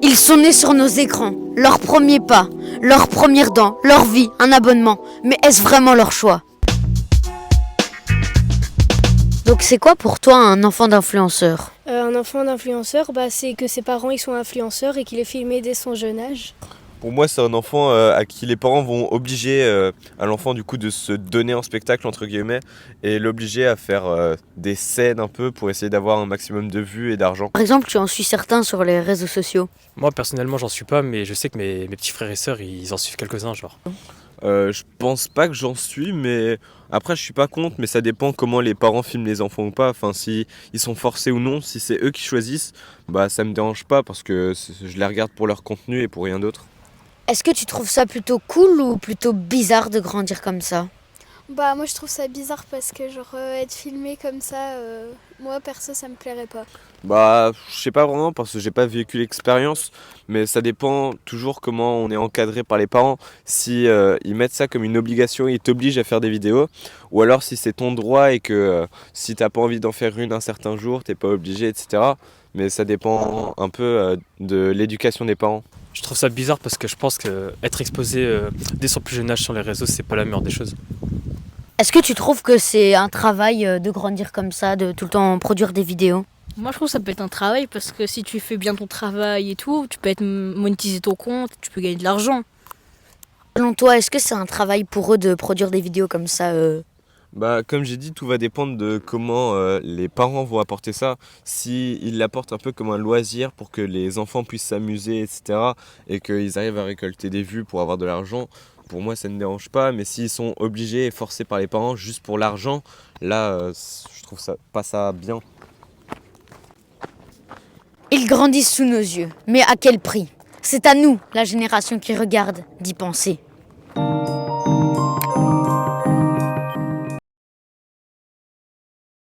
Ils sont nés sur nos écrans, leur premier pas, leur première dent, leur vie, un abonnement. Mais est-ce vraiment leur choix? Donc c'est quoi pour toi un enfant d'influenceur? Un enfant d'influenceur, c'est que ses parents ils sont influenceurs et qu'il est filmé dès son jeune âge. Pour moi, c'est un enfant à qui les parents vont obliger à l'enfant du coup de se donner en spectacle entre guillemets et l'obliger à faire des scènes un peu pour essayer d'avoir un maximum de vues et d'argent. Par exemple, tu en suis certain sur les réseaux sociaux. Moi personnellement j'en suis pas, mais je sais que mes petits frères et sœurs ils en suivent quelques-uns genre. Je pense pas que j'en suis, mais après je suis pas contre, mais ça dépend comment les parents filment les enfants ou pas. Enfin, si ils sont forcés ou non, si c'est eux qui choisissent, ça me dérange pas parce que je les regarde pour leur contenu et pour rien d'autre. Est-ce que tu trouves ça plutôt cool ou plutôt bizarre de grandir comme ça? Moi je trouve ça bizarre parce que être filmé comme ça, moi perso ça me plairait pas. Je sais pas vraiment parce que j'ai pas vécu l'expérience, mais ça dépend toujours comment on est encadré par les parents. Si ils mettent ça comme une obligation, ils t'obligent à faire des vidéos, ou alors si c'est ton droit et que si t'as pas envie d'en faire une un certain jour, t'es pas obligé, etc. Mais ça dépend un peu de l'éducation des parents. Je trouve ça bizarre parce que je pense que être exposé dès son plus jeune âge sur les réseaux, c'est pas la meilleure des choses. Est-ce que tu trouves que c'est un travail de grandir comme ça, de tout le temps produire des vidéos? Moi, je trouve que ça peut être un travail parce que si tu fais bien ton travail et tout, tu peux monétiser ton compte, tu peux gagner de l'argent. Selon toi, est-ce que c'est un travail pour eux de produire des vidéos comme ça Comme j'ai dit, tout va dépendre de comment les parents vont apporter ça. S'ils l'apportent un peu comme un loisir pour que les enfants puissent s'amuser, etc. et qu'ils arrivent à récolter des vues pour avoir de l'argent, pour moi ça ne me dérange pas. Mais s'ils sont obligés et forcés par les parents juste pour l'argent, là je trouve pas ça bien. Ils grandissent sous nos yeux, mais à quel prix? C'est à nous, la génération qui regarde, d'y penser.